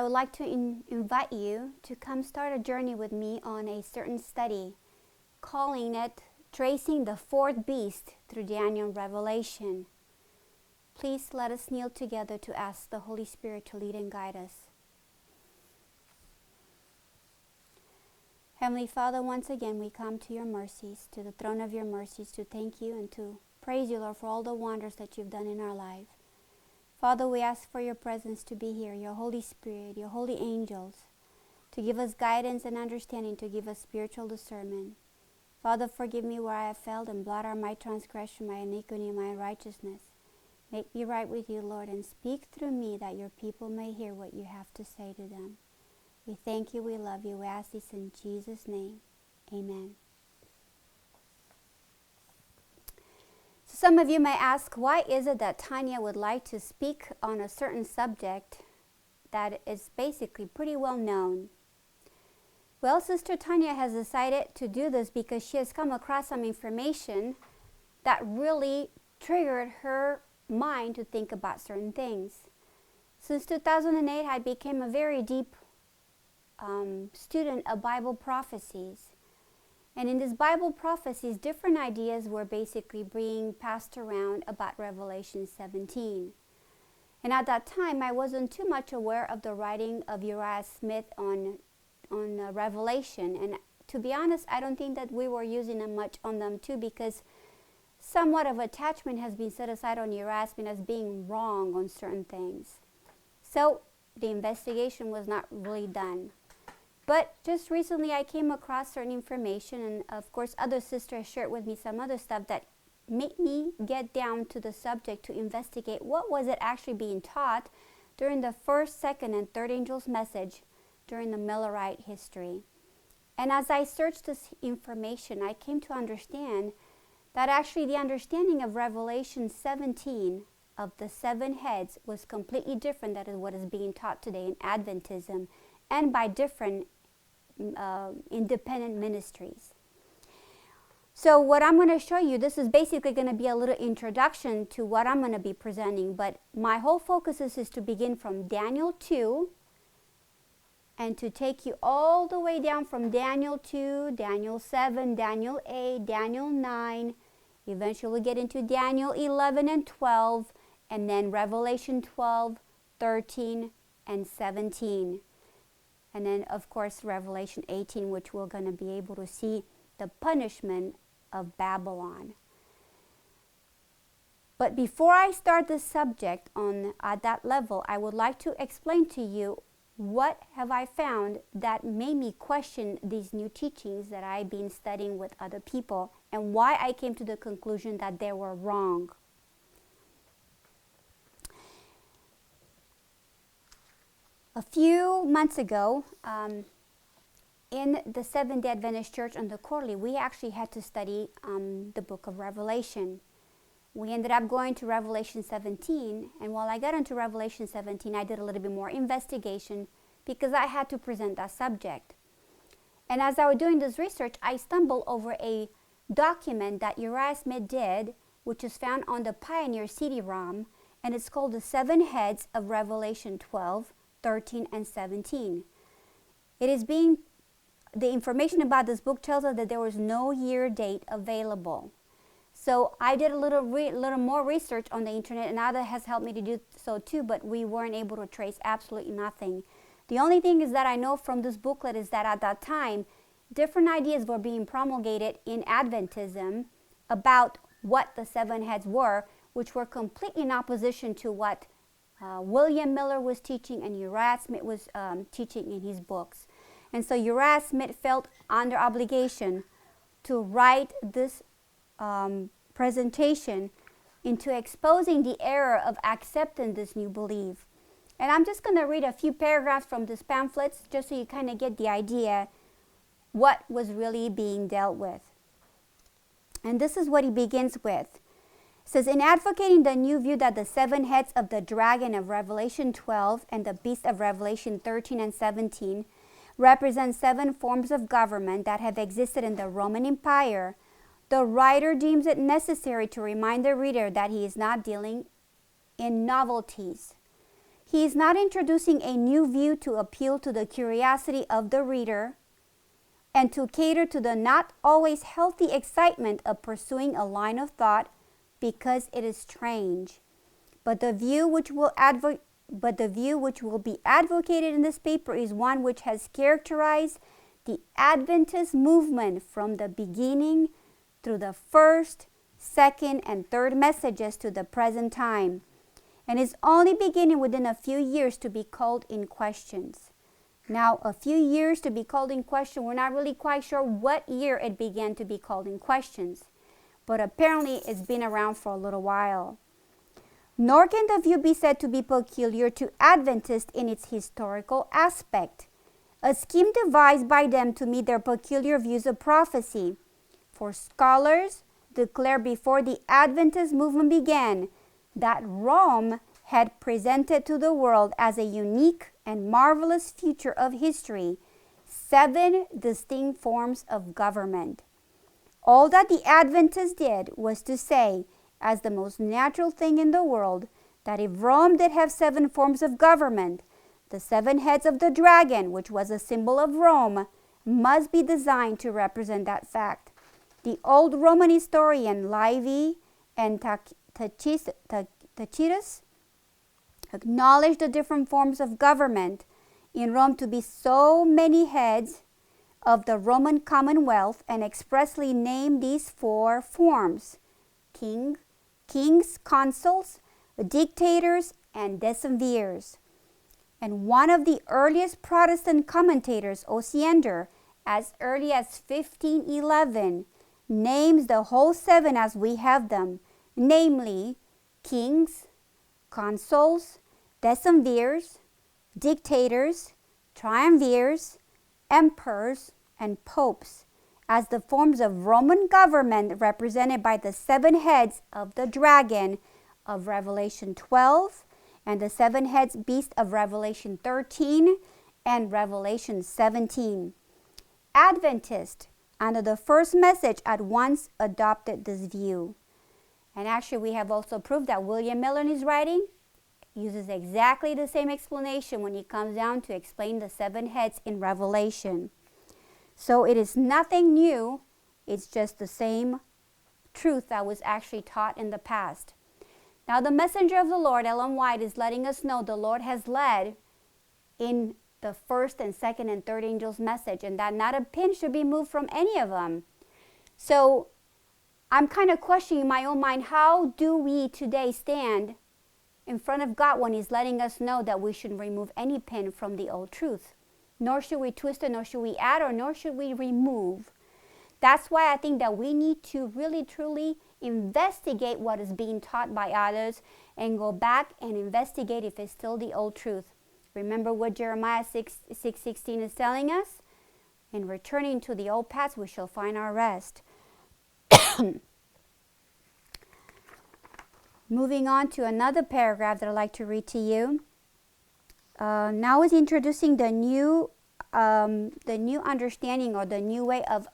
I would like to invite you to come start a journey with me on a certain study, calling it Tracing the Fourth Beast through Daniel Revelation. Please let us kneel together to ask the Holy Spirit to lead and guide us. Heavenly Father, once again we come to your mercies, to the throne of your mercies, to thank you and to praise you, Lord, for all the wonders that you've done in our life. Father, we ask for your presence to be here, your Holy Spirit, your holy angels, to give us guidance and understanding, to give us spiritual discernment. Father, forgive me where I have failed and blot out my transgression, my iniquity, and my unrighteousness. Make me right with you, Lord, and speak through me that your people may hear what you have to say to them. We thank you, we love you. We ask this in Jesus' name. Amen. So some of you may ask, why is it that Tania would like to speak on a certain subject that is basically pretty well known? Well, Sister Tania has decided to do this because she has come across some information that really triggered her mind to think about certain things. Since 2008, I became a very deep student of Bible prophecies. And in these Bible prophecies, different ideas were basically being passed around about Revelation 17. And at that time, I wasn't too much aware of the writing of Uriah Smith on Revelation. And to be honest, I don't think that we were using them much on them too, because somewhat of attachment has been set aside on Uriah Smith as being wrong on certain things. So the investigation was not really done. But just recently I came across certain information, and of course other sisters shared with me some other stuff that made me get down to the subject to investigate what was it actually being taught during the first, second, and third angel's message during the Millerite history. And as I searched this information, I came to understand that actually the understanding of Revelation 17 of the seven heads was completely different than what is being taught today in Adventism and by different independent ministries. So what I'm going to show you, this is basically going to be a little introduction to what I'm going to be presenting, but my whole focus is to begin from Daniel 2 and to take you all the way down from Daniel 2, Daniel 7, Daniel 8, Daniel 9, eventually get into Daniel 11 and 12, and then Revelation 12, 13, and 17. And then, of course, Revelation 18, which we're going to be able to see the punishment of Babylon. But before I start this subject at that level, I would like to explain to you what have I found that made me question these new teachings that I've been studying with other people, and why I came to the conclusion that they were wrong. A few months ago, in the Seventh-day Adventist Church on the quarterly, we actually had to study the book of Revelation. We ended up going to Revelation 17, and while I got into Revelation 17, I did a little bit more investigation because I had to present that subject. And as I was doing this research, I stumbled over a document that Uriah Smith did, which is found on the Pioneer CD-ROM, and it's called The Seven Heads of Revelation 12, 13, and 17. The information about this book tells us that there was no year date available. So I did a little more research on the internet, and Ada has helped me to do so too, but we weren't able to trace absolutely nothing. The only thing is that I know from this booklet is that at that time, different ideas were being promulgated in Adventism about what the seven heads were, which were completely in opposition to what William Miller was teaching and Uriah Smith was teaching in his books. And so Uriah Smith felt under obligation to write this presentation into exposing the error of accepting this new belief. And I'm just going to read a few paragraphs from these pamphlets just so you kind of get the idea what was really being dealt with. And this is what he begins with. It says, in advocating the new view that the seven heads of the dragon of Revelation 12 and the beast of Revelation 13 and 17 represent seven forms of government that have existed in the Roman Empire, the writer deems it necessary to remind the reader that he is not dealing in novelties. He is not introducing a new view to appeal to the curiosity of the reader and to cater to the not always healthy excitement of pursuing a line of thought because it is strange. But the view which will be advocated in this paper is one which has characterized the Adventist movement from the beginning through the first, second, and third messages to the present time, and is only beginning within a few years to be called in questions. Now, a few years to be called in question, we're not really quite sure what year it began to be called in questions, but apparently it's been around for a little while. Nor can the view be said to be peculiar to Adventists in its historical aspect, a scheme devised by them to meet their peculiar views of prophecy. For scholars declare before the Adventist movement began that Rome had presented to the world as a unique and marvelous feature of history 7 distinct forms of government. All that the Adventists did was to say, as the most natural thing in the world, that if Rome did have 7 forms of government, the 7 heads of the dragon, which was a symbol of Rome, must be designed to represent that fact. The old Roman historian Livy and Tacitus acknowledged the different forms of government in Rome to be so many heads of the Roman Commonwealth and expressly named these 4 forms: kings, consuls, dictators, and decemvirs. And one of the earliest Protestant commentators, Osiander, as early as 1511, names the whole 7 as we have them, namely kings, consuls, decemvirs, dictators, triumvirs, emperors, and popes, as the forms of Roman government represented by the 7 heads of the dragon of Revelation 12 and the 7 heads beast of Revelation 13 and Revelation 17. Adventists, under the first message, at once adopted this view. And actually, we have also proved that William Miller in his writing uses exactly the same explanation when he comes down to explain the 7 heads in Revelation. So it is nothing new. It's just the same truth that was actually taught in the past. Now, the messenger of the Lord, Ellen White, is letting us know the Lord has led in the first and second and third angel's message, and that not a pin should be moved from any of them. So I'm kind of questioning in my own mind, how do we today stand in front of God when He's letting us know that we shouldn't remove any pin from the old truth? Nor should we twist it, nor should we add, or nor should we remove. That's why I think that we need to really, truly investigate what is being taught by others and go back and investigate if it's still the old truth. Remember what Jeremiah 6:16 is telling us? In returning to the old paths, we shall find our rest. Moving on to another paragraph that I'd like to read to you. Now is introducing the new understanding or the new way of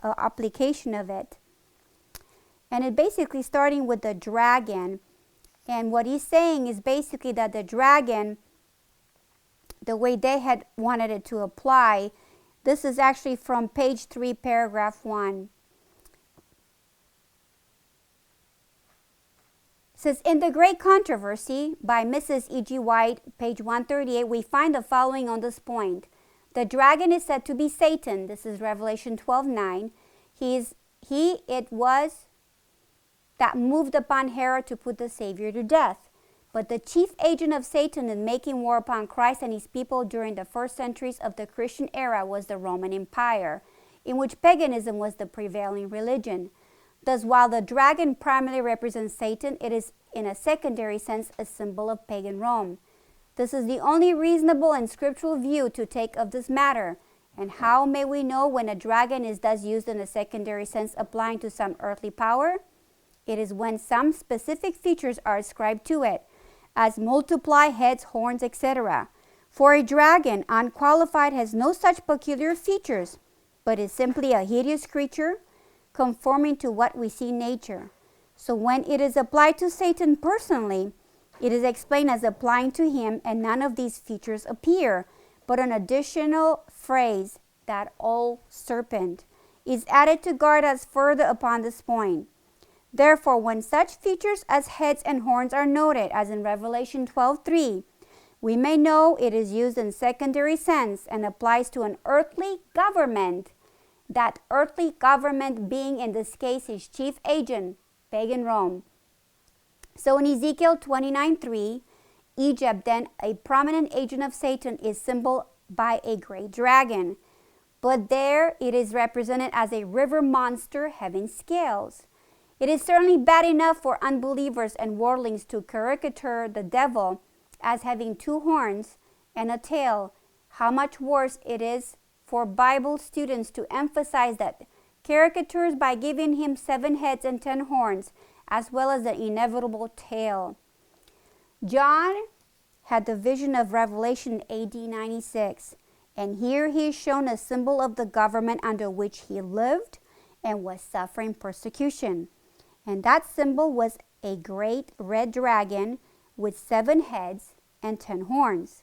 application of it. And it basically starting with the dragon. And what he's saying is basically that the dragon, the way they had wanted it to apply, this is actually from page 3, paragraph 1. It says, in The Great Controversy by Mrs. E.G. White, page 138, we find the following on this point. The dragon is said to be Satan. This is Revelation 12:9. It was that moved upon Herod to put the Savior to death. But the chief agent of Satan in making war upon Christ and his people during the first centuries of the Christian era was the Roman Empire, in which paganism was the prevailing religion. Thus, while the dragon primarily represents Satan, it is in a secondary sense a symbol of pagan Rome. This is the only reasonable and scriptural view to take of this matter. And how may we know when a dragon is thus used in a secondary sense applying to some earthly power? It is when some specific features are ascribed to it, as multiply heads, horns, etc. For a dragon, unqualified, has no such peculiar features, but is simply a hideous creature conforming to what we see in nature. So when it is applied to Satan personally, It is explained as applying to him, and none of these features appear, but an additional phrase, that old serpent, is added to guard us further upon this point. Therefore, when such features as heads and horns are noted, as in Revelation 12:3, we may know it is used in secondary sense and applies to an earthly government, that earthly government being in this case his chief agent, pagan Rome. So in Ezekiel 29:3, Egypt, then a prominent agent of Satan, is symbolized by a great dragon, but there it is represented as a river monster having scales. It is certainly bad enough for unbelievers and worldlings to caricature the devil as having 2 horns and a tail. How much worse it is for Bible students to emphasize that caricatures by giving him 7 heads and 10 horns, as well as the inevitable tail. John had the vision of Revelation AD 96, and here he is shown a symbol of the government under which he lived and was suffering persecution. And that symbol was a great red dragon with 7 heads and 10 horns.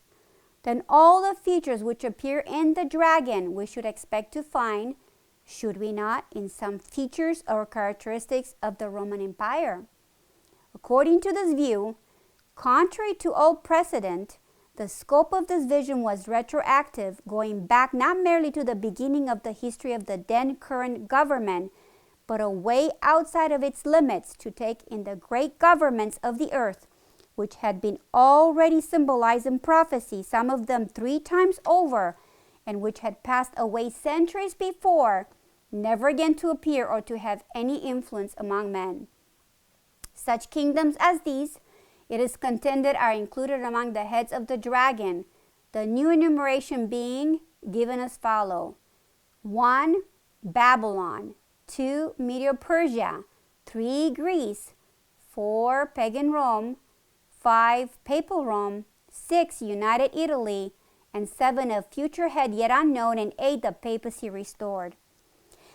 Then all the features which appear in the dragon we should expect to find, should we not, in some features or characteristics of the Roman Empire. According to this view, contrary to old precedent, the scope of this vision was retroactive, going back not merely to the beginning of the history of the then current government, but a way outside of its limits to take in the great governments of the earth, which had been already symbolized in prophecy, some of them 3 times over, and which had passed away centuries before, never again to appear or to have any influence among men. Such kingdoms as these, it is contended, are included among the heads of the dragon, the new enumeration being given as follow: 1. Babylon, 2. Medo-Persia, 3. Greece, 4. Pagan Rome, 5. Papal Rome, 6. United Italy, and 7. A future head yet unknown, and 8. The papacy restored.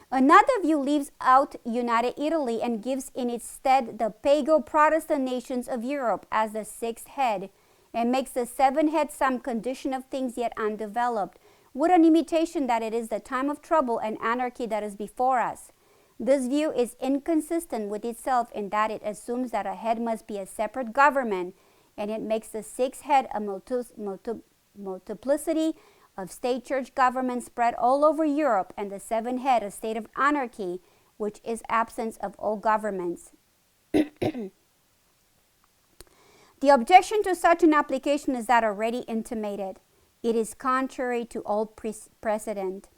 Another view leaves out United Italy and gives in its stead the pagan Protestant nations of Europe as the 6th head, and makes the 7th head some condition of things yet undeveloped, with an imitation that it is the time of trouble and anarchy that is before us. This view is inconsistent with itself in that it assumes that a head must be a separate government, and it makes the 6th head a multiplicity of state church governments spread all over Europe, and the 7th head a state of anarchy, which is absence of all governments. The objection to such an application is that already intimated. It is contrary to all precedent.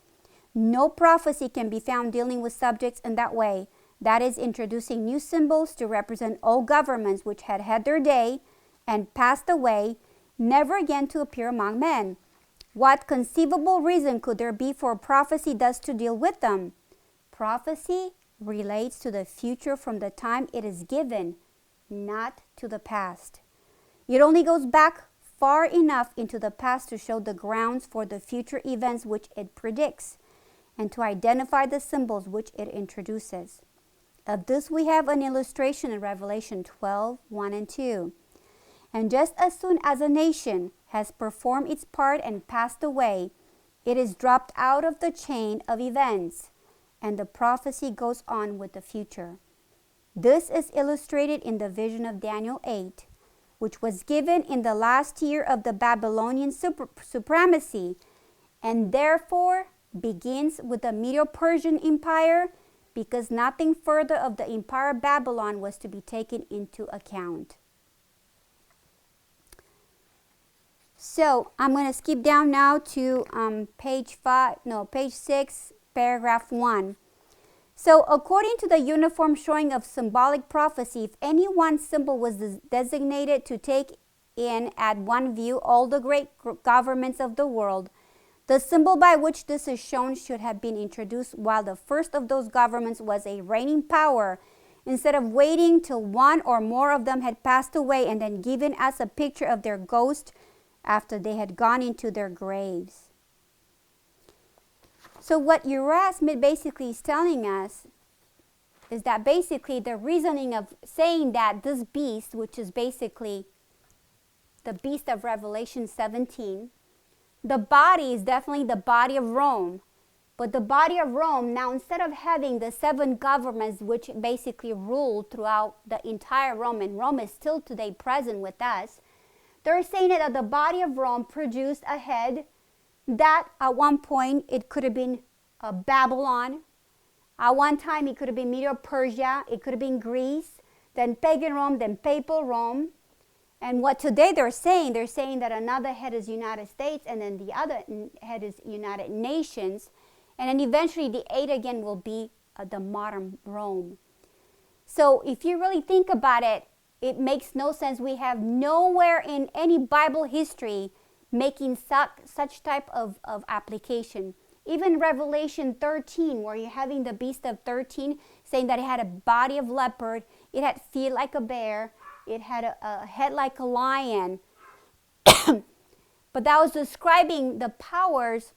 No prophecy can be found dealing with subjects in that way, that is, introducing new symbols to represent old governments which had had their day and passed away, never again to appear among men. What conceivable reason could there be for prophecy thus to deal with them? Prophecy relates to the future from the time it is given, not to the past. It only goes back far enough into the past to show the grounds for the future events which it predicts, and to identify the symbols which it introduces. Of this we have an illustration in Revelation 12:1 and 2. And just as soon as a nation has performed its part and passed away, it is dropped out of the chain of events, and the prophecy goes on with the future. This is illustrated in the vision of Daniel 8, which was given in the last year of the Babylonian supremacy, and therefore begins with the Medo-Persian Empire, because nothing further of the Empire of Babylon was to be taken into account. So I'm going to skip down now to page 6, paragraph 1. So according to the uniform showing of symbolic prophecy, if any one symbol was designated to take in at one view all the great governments of the world, the symbol by which this is shown should have been introduced while the first of those governments was a reigning power, instead of waiting till one or more of them had passed away and then given as a picture of their ghost after they had gone into their graves. So what Erasmus basically is telling us is that basically the reasoning of saying that this beast, which is basically the beast of Revelation 17. The body is definitely the body of Rome. But the body of Rome, now instead of having the 7 governments which basically ruled throughout the entire Rome, and Rome is still today present with us, they're saying that the body of Rome produced a head that at one point it could have been Babylon. At one time it could have been Medo-Persia, it could have been Greece, then pagan Rome, then papal Rome. And what today they're saying that another head is United States, and then the other head is United Nations. And then eventually the 8 again will be the modern Rome. So if you really think about it, it makes no sense. We have nowhere in any Bible history making such type of application. Even Revelation 13, where you're having the beast of 13, saying that it had a body of leopard, it had feet like a bear, it had a head like a lion. But that was describing the powers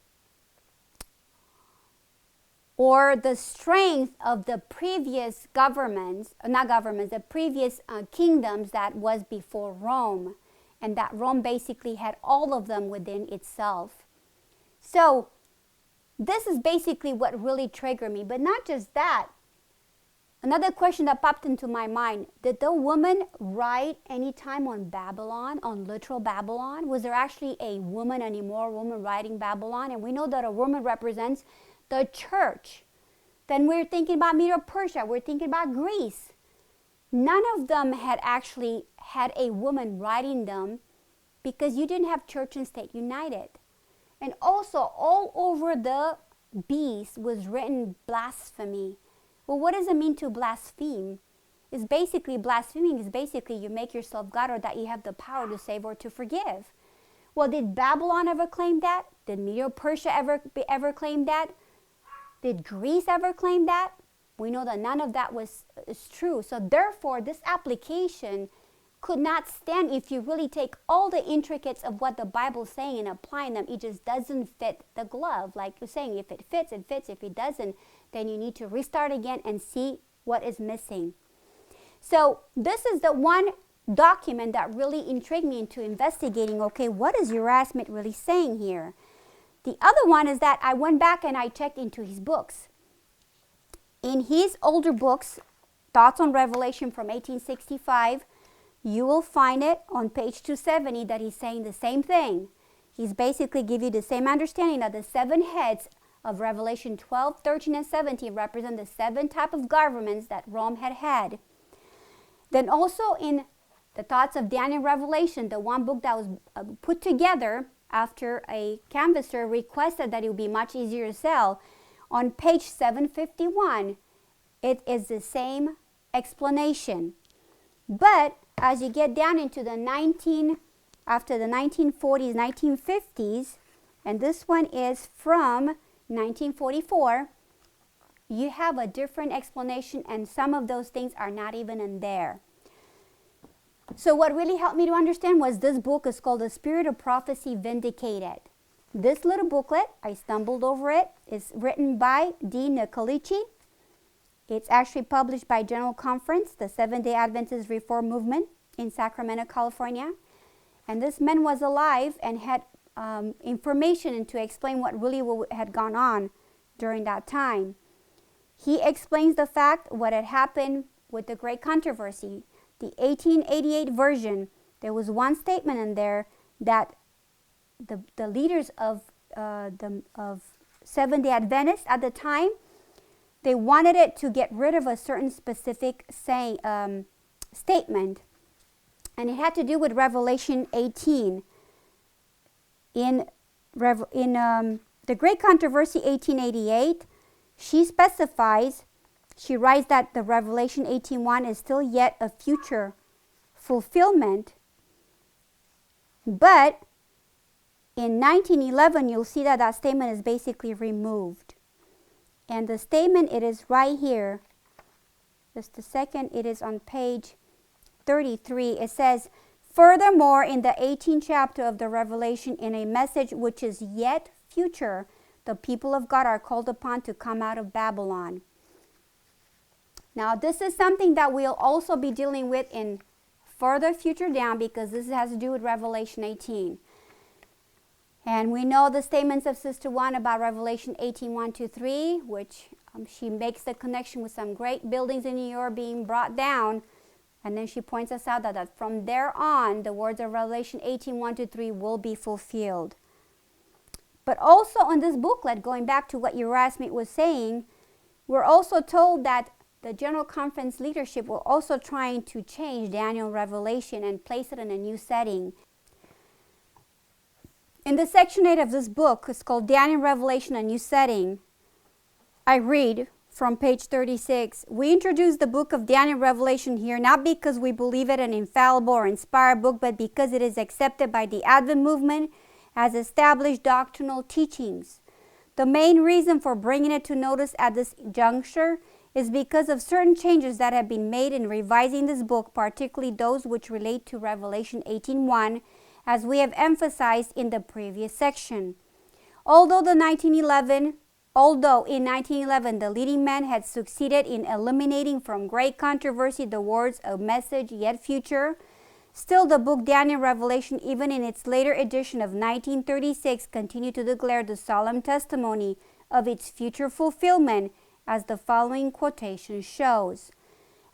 or the strength of the previous the previous kingdoms that was before Rome. And that Rome basically had all of them within itself. So this is basically what really triggered me. But not just that. Another question that popped into my mind, did the woman write any time on Babylon, on literal Babylon? Was there actually a woman anymore, woman writing Babylon? And we know that a woman represents the church. Then we're thinking about Medo-Persia, we're thinking about Greece. None of them had actually had a woman writing them because you didn't have church and state united. And also all over the beast was written blasphemy. Well, what does it mean to blaspheme? It's basically blaspheming is basically you make yourself God, or that you have the power to save or to forgive. Well, did Babylon ever claim that? Did Medo-Persia ever claim that? Did Greece ever claim that? We know that none of that is true. So therefore, this application could not stand if you really take all the intricacies of what the Bible is saying and applying them. It just doesn't fit the glove. Like you're saying, if it fits, it fits. If it doesn't, then you need to restart again and see what is missing. So this is the one document that really intrigued me into investigating, okay, what is Erasmus really saying here? The other one is that I went back and I checked into his books. In his older books, Thoughts on Revelation from 1865, you will find it on page 270 that he's saying the same thing. He's basically give you the same understanding that the 7 heads of Revelation 12, 13, and 17 represent the 7 type of governments that Rome had had. Then also in the Thoughts of Daniel and Revelation, the one book that was put together after a canvasser requested that it would be much easier to sell, on page 751, it is the same explanation. But as you get down into after the 1940s, 1950s, and this one is from 1944, you have a different explanation, and some of those things are not even in there. So what really helped me to understand was this book is called The Spirit of Prophecy Vindicated. This little booklet, I stumbled over it, is written by D. Nicolici. It's actually published by General Conference, the Seventh-day Adventist Reform Movement in Sacramento, California. And this man was alive and had information to explain what really had gone on during that time. He explains the fact what had happened with the Great Controversy. The 1888 version, there was one statement in there that the leaders of Seventh-day Adventists at the time, they wanted it to get rid of a certain specific statement, and it had to do with Revelation 18. In the Great Controversy 1888, she writes that the Revelation 18:1 is still yet a future fulfillment. But in 1911, you'll see that that statement is basically removed. And the statement, it is right here. Just a second, it is on page 33. It says, furthermore, in the 18th chapter of the Revelation, in a message which is yet future, the people of God are called upon to come out of Babylon. Now, this is something that we'll also be dealing with in further future down because this has to do with Revelation 18. And we know the statements of Sister Juan about Revelation 18, 1-3, which she makes the connection with some great buildings in New York being brought down. And then she points us out that from there on, the words of Revelation 18, 1-3 will be fulfilled. But also in this booklet, going back to what Erasmus was saying, we're also told that the General Conference leadership were also trying to change Daniel Revelation and place it in a new setting. In the section 8 of this book, it's called Daniel Revelation, a New Setting. I read from page 36, we introduce the book of Daniel Revelation here not because we believe it an infallible or inspired book, but because it is accepted by the Advent movement as established doctrinal teachings. The main reason for bringing it to notice at this juncture is because of certain changes that have been made in revising this book, particularly those which relate to Revelation 18:1, as we have emphasized in the previous section. Although in 1911 the leading men had succeeded in eliminating from great controversy the words "a message yet future," still the book Daniel Revelation, even in its later edition of 1936, continued to declare the solemn testimony of its future fulfillment, as the following quotation shows.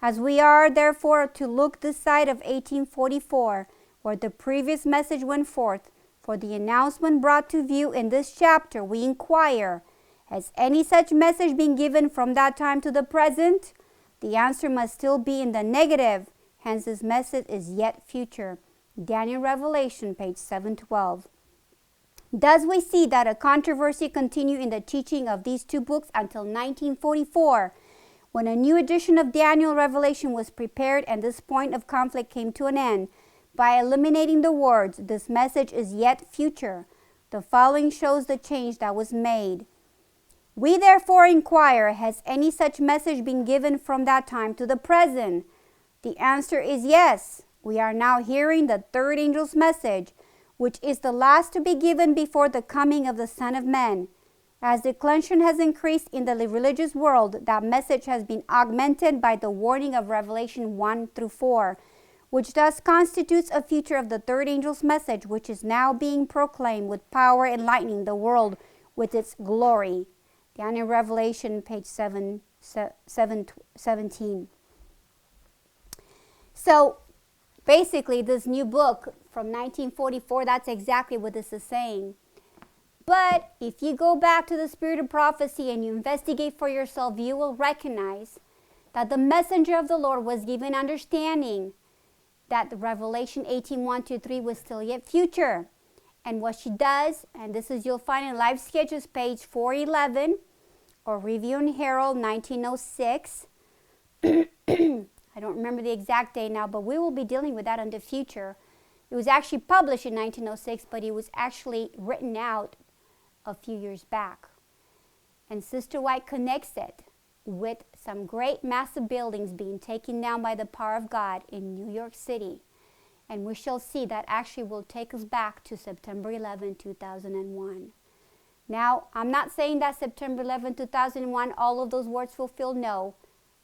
As we are therefore to look this side of 1844, where the previous message went forth, for the announcement brought to view in this chapter, we inquire, has any such message been given from that time to the present? The answer must still be in the negative, hence this message is yet future. Daniel Revelation, page 712. Thus we see that a controversy continued in the teaching of these two books until 1944, when a new edition of Daniel Revelation was prepared, and this point of conflict came to an end by eliminating the words, "This message is yet future." The following shows the change that was made. We therefore inquire, has any such message been given from that time to the present? The answer is yes. We are now hearing the third angel's message, which is the last to be given before the coming of the Son of Man. As declension has increased in the religious world, that message has been augmented by the warning of Revelation 1-4, which thus constitutes a feature of the third angel's message, which is now being proclaimed with power, enlightening the world with its glory. Daniel Revelation, page 17. So basically, this new book from 1944, that's exactly what this is saying. But if you go back to the spirit of prophecy and you investigate for yourself, you will recognize that the messenger of the Lord was given understanding that the Revelation 18:1-3 was still yet future. And what she does, and this is you'll find in Life Sketches, page 411, or Review and Herald, 1906. I don't remember the exact date now, but we will be dealing with that in the future. It was actually published in 1906, but it was actually written out a few years back. And Sister White connects it with some great massive buildings being taken down by the power of God in New York City. And we shall see that actually will take us back to September 11, 2001. Now, I'm not saying that September 11, 2001, all of those words fulfilled. No.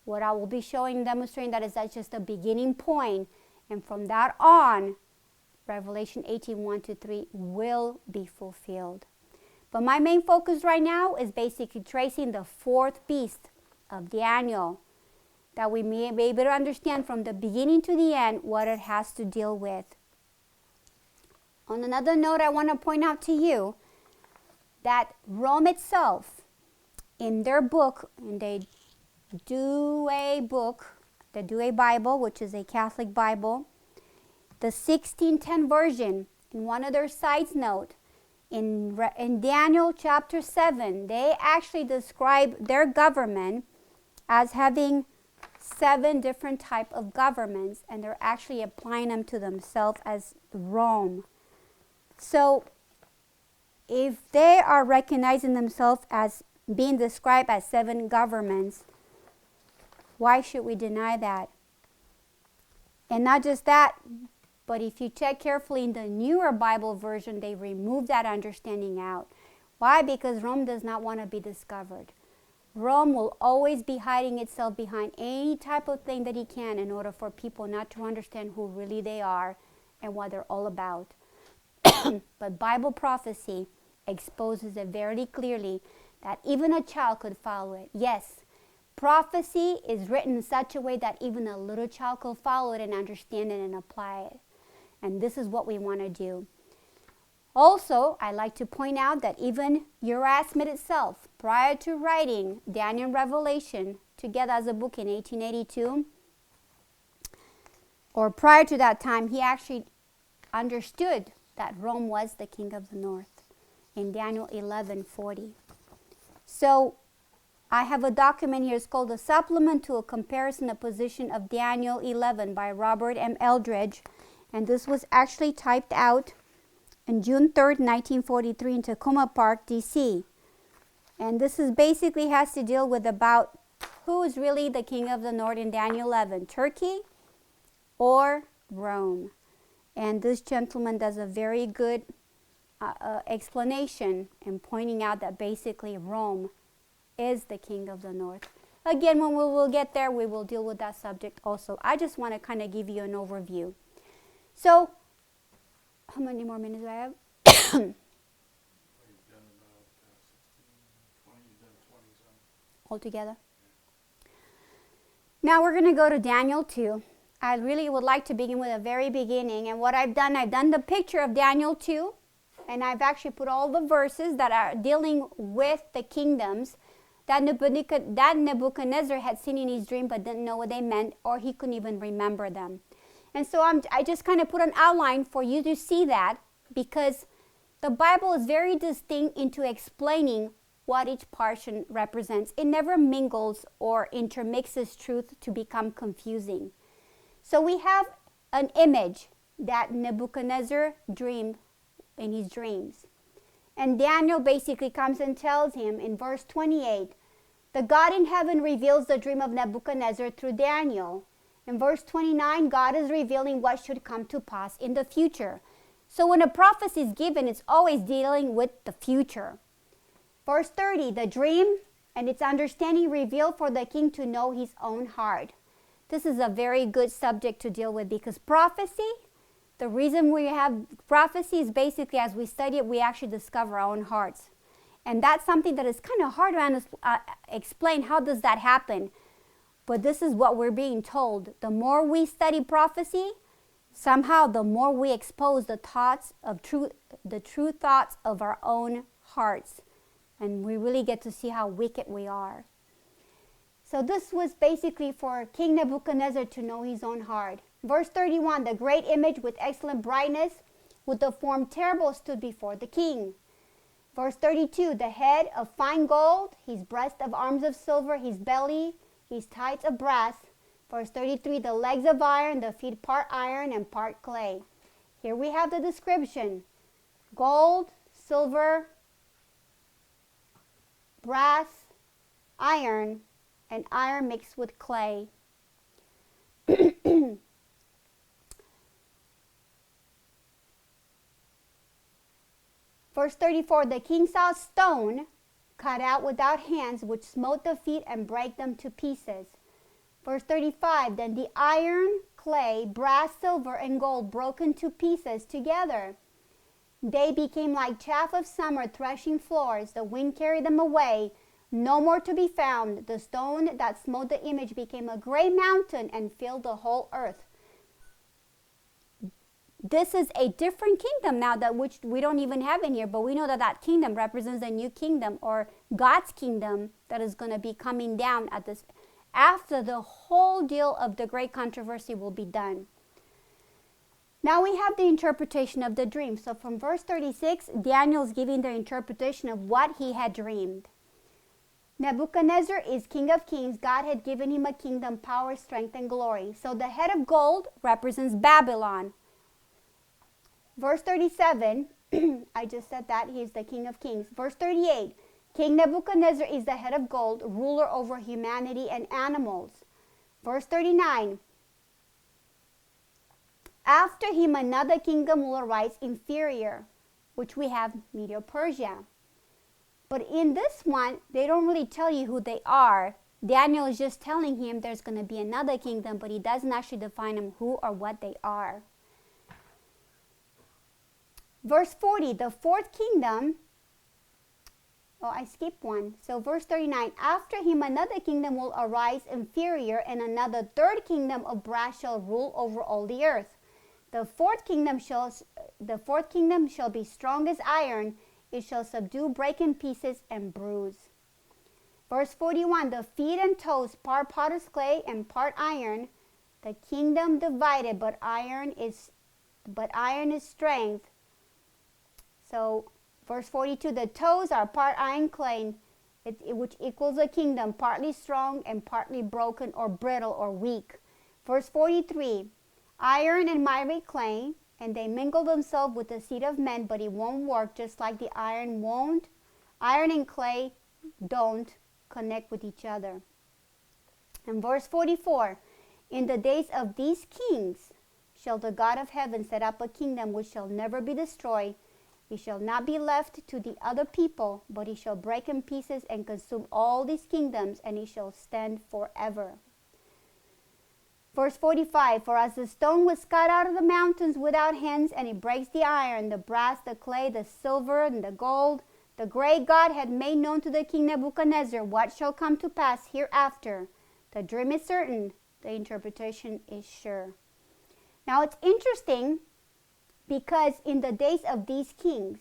What I will be showing and demonstrating that is that's just a beginning point. And from that on, Revelation 18:1-3 will be fulfilled. But my main focus right now is basically tracing the fourth beast of Daniel, that we may be able to understand from the beginning to the end what it has to deal with. On another note, I want to point out to you that Rome itself, in their book, and they do a book, the DEB Bible, which is a Catholic Bible, the 1610 version, in one of their sides note, in Daniel chapter 7, they actually describe their government as having 7 different type of governments, and they're actually applying them to themselves as Rome. So if they are recognizing themselves as being described as 7 governments, why should we deny that? And not just that, but if you check carefully in the newer Bible version, they remove that understanding out. Why? Because Rome does not want to be discovered. Rome will always be hiding itself behind any type of thing that he can in order for people not to understand who really they are and what they're all about. But Bible prophecy exposes it very clearly that even a child could follow it. Yes, prophecy is written in such a way that even a little child could follow it and understand it and apply it. And this is what we want to do. Also, I like to point out that even Erasmus itself, prior to writing Daniel and Revelation together as a book in 1882, or prior to that time, he actually understood that Rome was the king of the north in Daniel 11:40. So I have a document here. It's called A Supplement to a Comparison of Position of Daniel 11 by Robert M. Eldridge. And this was actually typed out on June 3rd, 1943 in Tacoma Park, D.C. And this is basically has to deal with about who is really the king of the north in Daniel 11, Turkey or Rome. And this gentleman does a very good explanation in pointing out that basically Rome is the king of the north. Again, when we will get there, we will deal with that subject also. I just want to kind of give you an overview. So, how many more minutes do I have? You've done about 16, 20, you've done 20 some. Altogether. Now we're going to go to Daniel 2. I really would like to begin with the very beginning. And what I've done the picture of Daniel 2. And I've actually put all the verses that are dealing with the kingdoms that Nebuchadnezzar had seen in his dream but didn't know what they meant, or he couldn't even remember them. And so I just kind of put an outline for you to see that, because the Bible is very distinct into explaining what each portion represents. It never mingles or intermixes truth to become confusing. So we have an image that Nebuchadnezzar dreamed in his dreams. And Daniel basically comes and tells him in verse 28, the God in heaven reveals the dream of Nebuchadnezzar through Daniel. In verse 29, God is revealing what should come to pass in the future. So when a prophecy is given, it's always dealing with the future. Verse 30, the dream and its understanding revealed for the king to know his own heart. This is a very good subject to deal with, because prophecy, the reason we have prophecy is basically as we study it, we actually discover our own hearts. And that's something that is kind of hard to explain. How does that happen? But this is what we're being told. The more we study prophecy, somehow the more we expose the thoughts of the true thoughts of our own hearts. And we really get to see how wicked we are. So this was basically for King Nebuchadnezzar to know his own heart. Verse 31, the great image with excellent brightness, with the form terrible, stood before the king. Verse 32, the head of fine gold, his breast of arms of silver, his belly, his tights of brass. Verse 33, the legs of iron, the feet part iron and part clay. Here we have the description. Gold, silver, brass, iron, and iron mixed with clay. Verse 34, the king saw a stone cut out without hands, which smote the feet and brake them to pieces. Verse 35, then the iron, clay, brass, silver, and gold broken to pieces together. They became like chaff of summer threshing floors. The wind carried them away, no more to be found. The stone that smote the image became a great mountain and filled the whole earth. This is a different kingdom now, that which we don't even have in here, but we know that that kingdom represents a new kingdom, or God's kingdom, that is going to be coming down at this after the whole deal of the great controversy will be done. Now we have the interpretation of the dream. So from verse 36, Daniel is giving the interpretation of what he had dreamed. Nebuchadnezzar is king of kings. God had given him a kingdom, power, strength, and glory. So the head of gold represents Babylon. Verse 37, I just said that he is the king of kings. Verse 38, King Nebuchadnezzar is the head of gold, ruler over humanity and animals. Verse 39, after him another kingdom will arise inferior, which we have Medo-Persia. But in this one, they don't really tell you who they are. Daniel is just telling him there's going to be another kingdom, but he doesn't actually define them who or what they are. Verse 40, the fourth kingdom. Oh, I skipped one. So verse 39, after him another kingdom will arise inferior, and another third kingdom of brass shall rule over all the earth. The fourth kingdom shall be strong as iron. It shall subdue, break in pieces, and bruise. Verse 41, the feet and toes, part potter's clay and part iron. The kingdom divided, but iron is strength. So verse 42, the toes are part iron clay, which equals a kingdom, partly strong and partly broken or brittle or weak. Verse 43, iron and miry clay, and they mingle themselves with the seed of men, but it won't work, just like the iron won't. Iron and clay don't connect with each other. And verse 44, in the days of these kings shall the God of heaven set up a kingdom which shall never be destroyed. He shall not be left to the other people, but he shall break in pieces and consume all these kingdoms, and he shall stand forever. Verse 45, for as the stone was cut out of the mountains without hands, and it breaks the iron, the brass, the clay, the silver, and the gold, the great God had made known to the king Nebuchadnezzar what shall come to pass hereafter. The dream is certain, the interpretation is sure. Now it's interesting because in the days of these kings,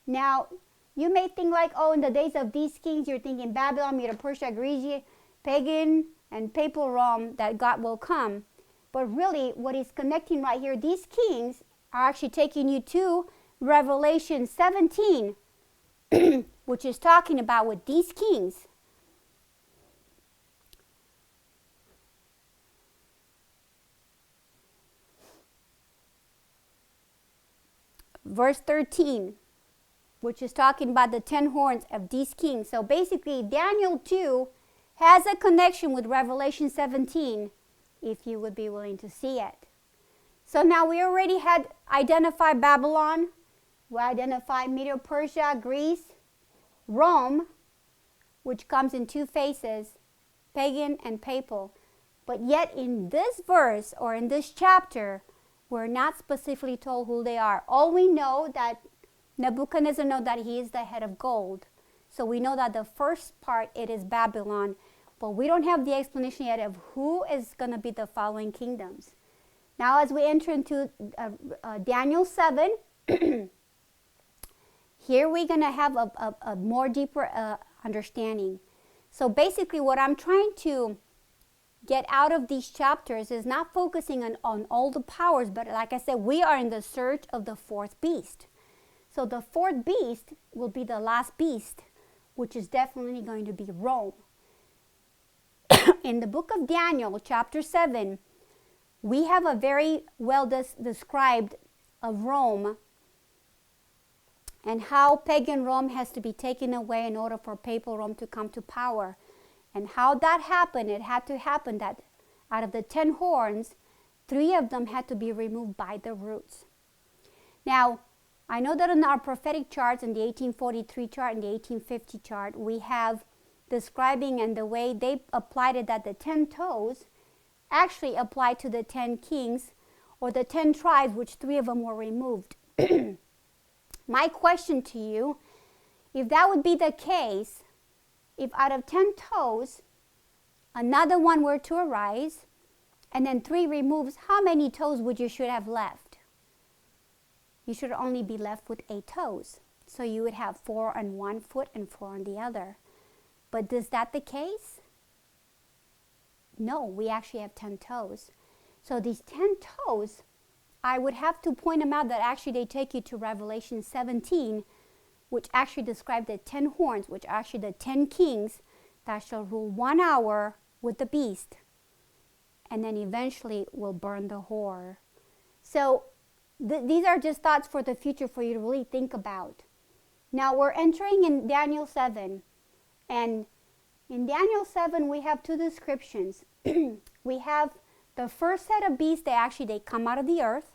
now you may think like, oh, in the days of these kings, you're thinking Babylon, Medo Persia, Greece, pagan, and papal Rome, that God will come. But really, what he's connecting right here, these kings are actually taking you to Revelation 17, which is talking about with these kings. Verse 13, which is talking about the 10 horns of these kings. So basically, Daniel 2 has a connection with Revelation 17, if you would be willing to see it. So now we already had identified Babylon. We identified Medo Persia, Greece, Rome, which comes in two phases, pagan and papal. But yet in this verse or in this chapter, we're not specifically told who they are. All we know that Nebuchadnezzar knows that he is the head of gold. So we know that the first part, it is Babylon. But we don't have the explanation yet of who is going to be the following kingdoms. Now as we enter into Daniel 7, here we're going to have a more deeper understanding. So basically what I'm trying to get out of these chapters is not focusing on all the powers, but like I said, we are in the search of the fourth beast. So the fourth beast will be the last beast, which is definitely going to be Rome. In the book of Daniel, chapter 7, we have a very well described of Rome and how pagan Rome has to be taken away in order for papal Rome to come to power. And how that happened, it had to happen that out of the 10 horns, 3 of them had to be removed by the roots. Now, I know that in our prophetic charts, in the 1843 chart and the 1850 chart, we have describing and the way they applied it that the 10 toes actually applied to the 10 kings or the 10 tribes, which 3 of them were removed. My question to you, if that would be the case, if out of 10 toes, another one were to arise, and then 3 removes, how many toes would you should have left? You should only be left with 8 toes. So you would have 4 on one foot and 4 on the other. But is that the case? No, we actually have 10 toes. So these 10 toes, I would have to point them out that actually they take you to Revelation 17, which actually describe the 10 horns, which are actually the 10 kings that shall rule 1 hour with the beast, and then eventually will burn the whore. So these are just thoughts for the future for you to really think about. Now we're entering in Daniel 7, and in Daniel 7 we have 2 descriptions. We have the first set of beasts, they come out of the earth,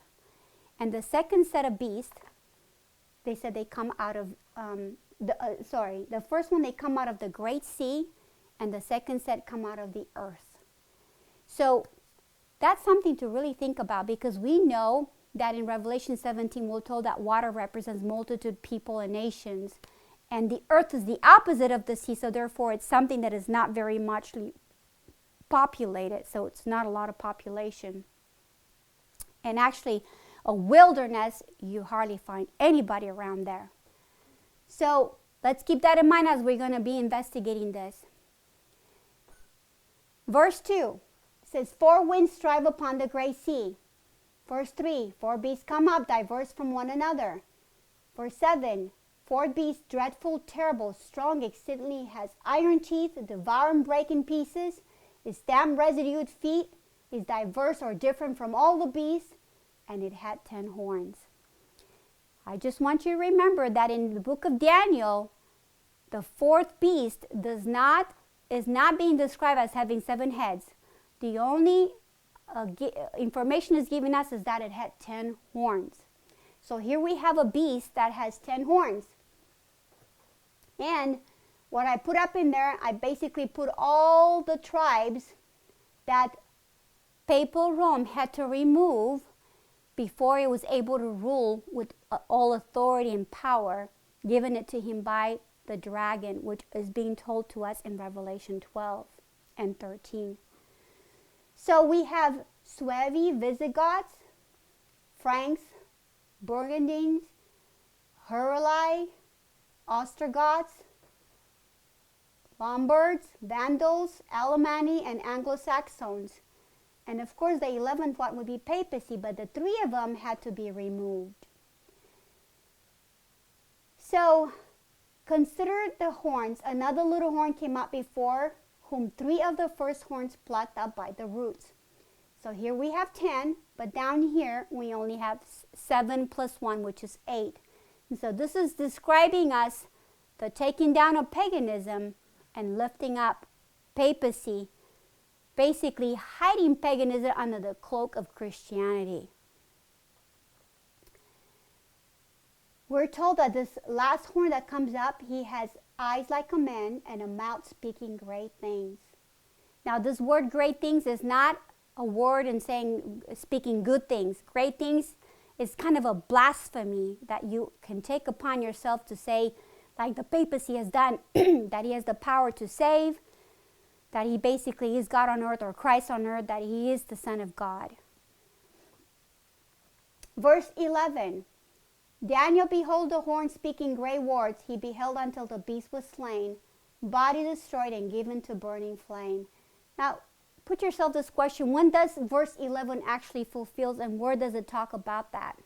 and the second set of beasts, they said they come out of the first one, they come out of the great sea, and the second set come out of the earth. So that's something to really think about, because we know that in Revelation 17 we're told that water represents multitude, people, and nations, and the earth is the opposite of the sea, so therefore it's something that is not very much populated, so it's not a lot of population. And actually, a wilderness, you hardly find anybody around there. So let's keep that in mind as we're going to be investigating this. Verse 2 says, 4 winds strive upon the great sea. Verse 3, 4 beasts come up, diverse from one another. Verse 7, 4 beasts, dreadful, terrible, strong, exceedingly, has iron teeth, devour and break in pieces, is stamped residued feet, is diverse or different from all the beasts, and it had 10 horns. I just want you to remember that in the book of Daniel, the 4th beast is not being described as having 7 heads. The only information is given us is that it had 10 horns. So here we have a beast that has 10 horns. And what I put up in there, I basically put all the tribes that Papal Rome had to remove before it was able to rule with all authority and power given it to him by the dragon, which is being told to us in Revelation 12 and 13. So we have Suevi, Visigoths, Franks, Burgundians, Heruli, Ostrogoths, Lombards, Vandals, Alemanni, and Anglo-Saxons. And of course the 11th one would be papacy, but the 3 of them had to be removed. So consider the horns. Another little horn came out before, whom 3 of the first horns plucked up by the roots. So here we have 10, but down here we only have 7 plus 1, which is 8. And so this is describing us the taking down of paganism and lifting up papacy, basically hiding paganism under the cloak of Christianity. We're told that this last horn that comes up, he has eyes like a man and a mouth speaking great things. Now this word great things is not a word in saying speaking good things. Great things is kind of a blasphemy that you can take upon yourself to say, like the papacy has done, that he has the power to save, that he basically is God on earth or Christ on earth, that he is the Son of God. Verse 11, Daniel beheld the horn speaking great words. He beheld until the beast was slain, body destroyed and given to burning flame. Now, put yourself this question, when does verse 11 actually fulfills, and where does it talk about that?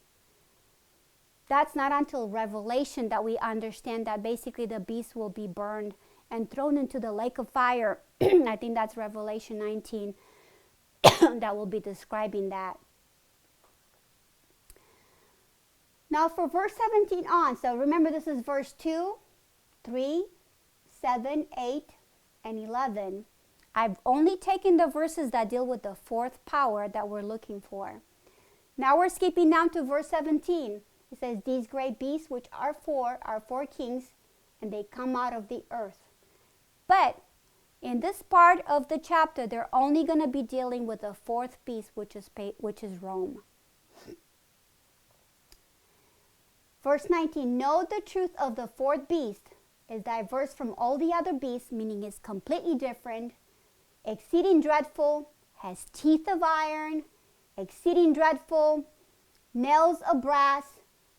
That's not until Revelation that we understand that basically the beast will be burned and thrown into the lake of fire. I think that's Revelation 19 that will be describing that. Now for verse 17 on, so remember this is verse 2, 3, 7, 8, and 11. I've only taken the verses that deal with the 4th power that we're looking for. Now we're skipping down to verse 17. It says, these great beasts which are 4 kings, and they come out of the earth. But in this part of the chapter, they're only going to be dealing with the 4th beast, which is Rome. Verse 19, know the truth of the 4th beast is diverse from all the other beasts, meaning it's completely different, exceeding dreadful, has teeth of iron, exceeding dreadful, nails of brass,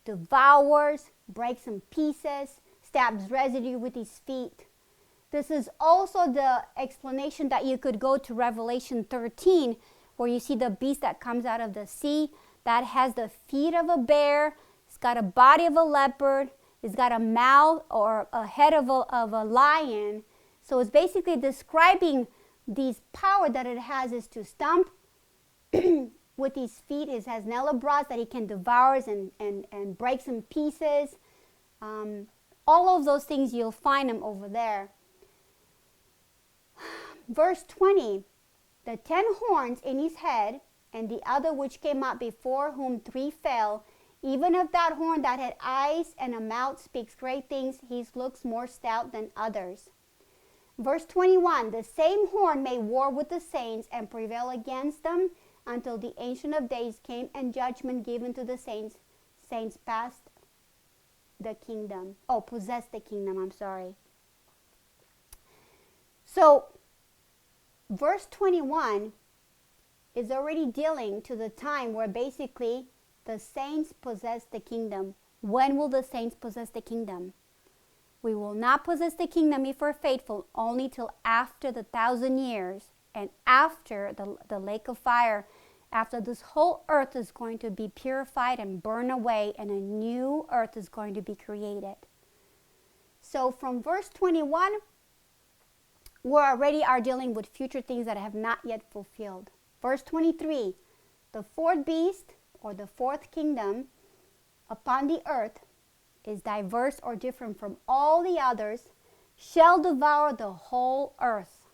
devours, breaks in pieces, stabs residue with his feet. This is also the explanation that you could go to Revelation 13, where you see the beast that comes out of the sea, that has the feet of a bear, it's got a body of a leopard, it's got a mouth or a head of a lion. So it's basically describing this power that it has is to stomp with his feet. It has nelabras that he can devour and breaks in pieces. All of those things, you'll find them over there. Verse 20, the 10 horns in his head, and the other which came out before, whom 3 fell, Even if that horn that had eyes and a mouth speaks great things, he looks more stout than others. Verse 21, the same horn made war with the saints and prevail against them until the Ancient of Days came and judgment given to the saints. Saints passed the kingdom. Oh, possessed the kingdom, I'm sorry. So, verse 21 is already dealing to the time where basically the saints possess the kingdom. When will the saints possess the kingdom? We will not possess the kingdom if we're faithful only till after the 1,000 years and after the lake of fire, after this whole earth is going to be purified and burned away and a new earth is going to be created. So from verse 21, we already are dealing with future things that have not yet fulfilled. Verse 23, the fourth beast or the fourth kingdom upon the earth is diverse or different from all the others, shall devour the whole earth,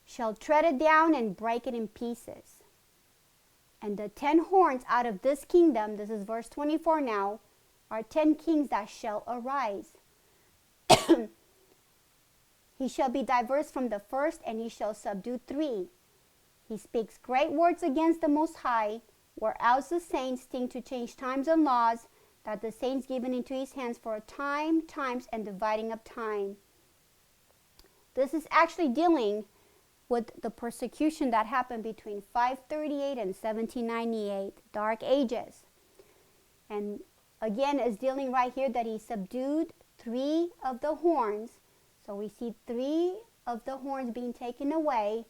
shall tread it down and break it in pieces. And the 10 horns out of this kingdom, this is verse 24 now, are 10 kings that shall arise. He shall be diverse from the first, and he shall subdue 3. He speaks great words against the Most High, whereas the saints think to change times and laws, that the saints given into his hands for a time, times, and dividing of time. This is actually dealing with the persecution that happened between 538 and 1798, Dark Ages. And again, is dealing right here that he subdued 3 of the horns. So we see 3 of the horns being taken away,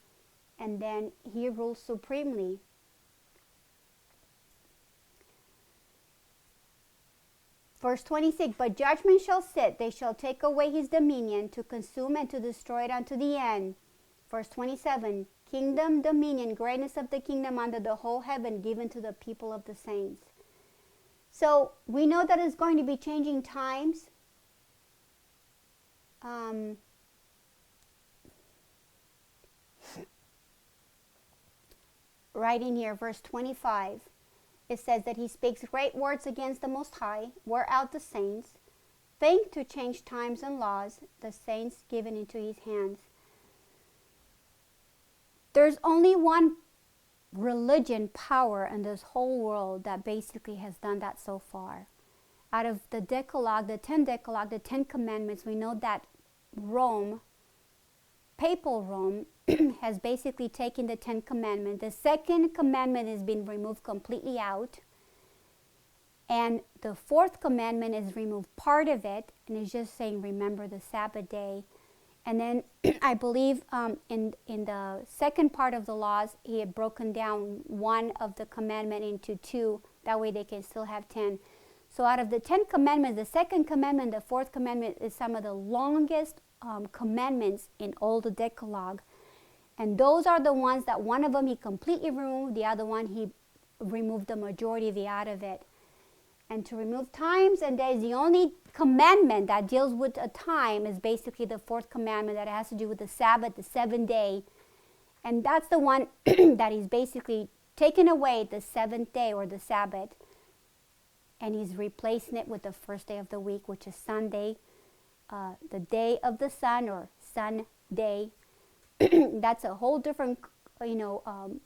and then he rules supremely. Verse 26, but judgment shall sit, they shall take away his dominion, to consume and to destroy it unto the end. Verse 27, kingdom, dominion, greatness of the kingdom under the whole heaven given to the people of the saints. So we know that it's going to be changing times. Right in here, verse 25. It says that he speaks great words against the Most High, wear out the saints, think to change times and laws, the saints given into his hands. There's only one religion power in this whole world that basically has done that so far. Out of the Decalogue, the 10 Commandments, we know that Rome, papal Rome, has basically taken the 10 Commandments. The second commandment has been removed completely out. And the fourth commandment is removed part of it, and it's just saying, remember the Sabbath day. And then I believe in the second part of the laws, he had broken down one of the commandment into 2. That way they can still have 10. So out of the 10 commandments, the second commandment, the fourth commandment is some of the longest commandments in all the Decalogue. And those are the ones that one of them he completely removed, the other one he removed the majority of it out of it. And to remove times and days, the only commandment that deals with a time is basically the fourth commandment that has to do with the Sabbath, the 7th day. And that's the one that he's basically taken away, the 7th day or the Sabbath. And he's replacing it with the first day of the week, which is Sunday, the day of the sun or sun day. That's a whole different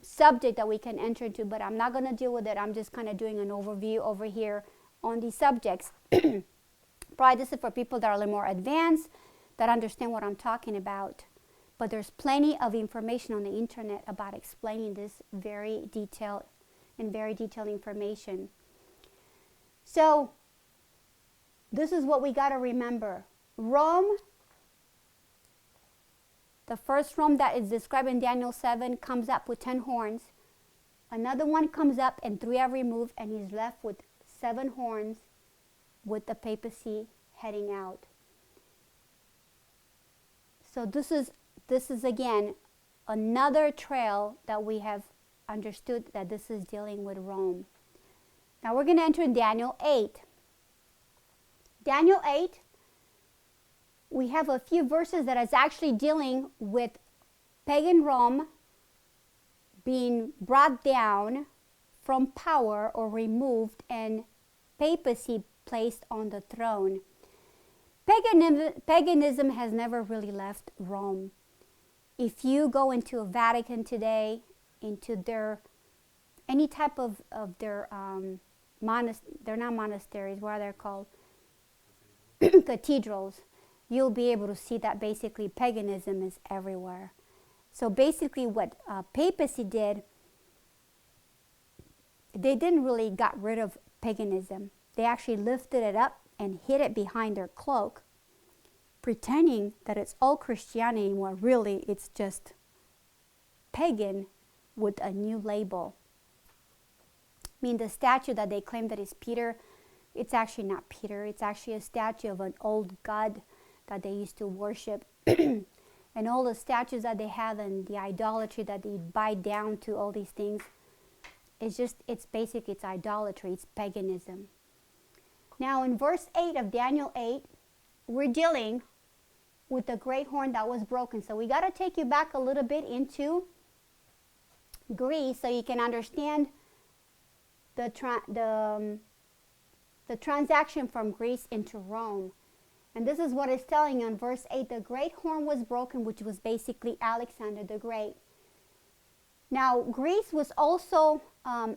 subject that we can enter into, but I'm not going to deal with it. I'm just kind of doing an overview over here on these subjects. Probably this is for people that are a little more advanced, that understand what I'm talking about. But there's plenty of information on the internet about explaining this very detailed information. So this is what we got to remember. Rome, the first Rome that is described in Daniel 7 comes up with 10 horns. Another one comes up and 3 are removed, and he's left with 7 horns with the papacy heading out. So this is again another trail that we have understood that this is dealing with Rome. Now we're going to enter in Daniel 8. Daniel 8, we have a few verses that is actually dealing with pagan Rome being brought down from power or removed, and papacy placed on the throne. Paganism has never really left Rome. If you go into a Vatican today, into their any type of their they're not monasteries, what are they called? Cathedrals, you'll be able to see that basically paganism is everywhere. So basically what papacy did, they didn't really got rid of paganism. They actually lifted it up and hid it behind their cloak, pretending that it's all Christianity, when really it's just pagan with a new label. I mean, the statue that they claim that is Peter, it's actually not Peter. It's actually a statue of an old god that they used to worship. And all the statues that they have and the idolatry that they bow down to, all these things, it's basically, it's idolatry, it's paganism. Now in verse 8 of Daniel 8, we're dealing with the great horn that was broken. So we got to take you back a little bit into Greece so you can understand the transaction from Greece into Rome. And this is what it's telling you in verse 8. The great horn was broken, which was basically Alexander the Great. Now, Greece was also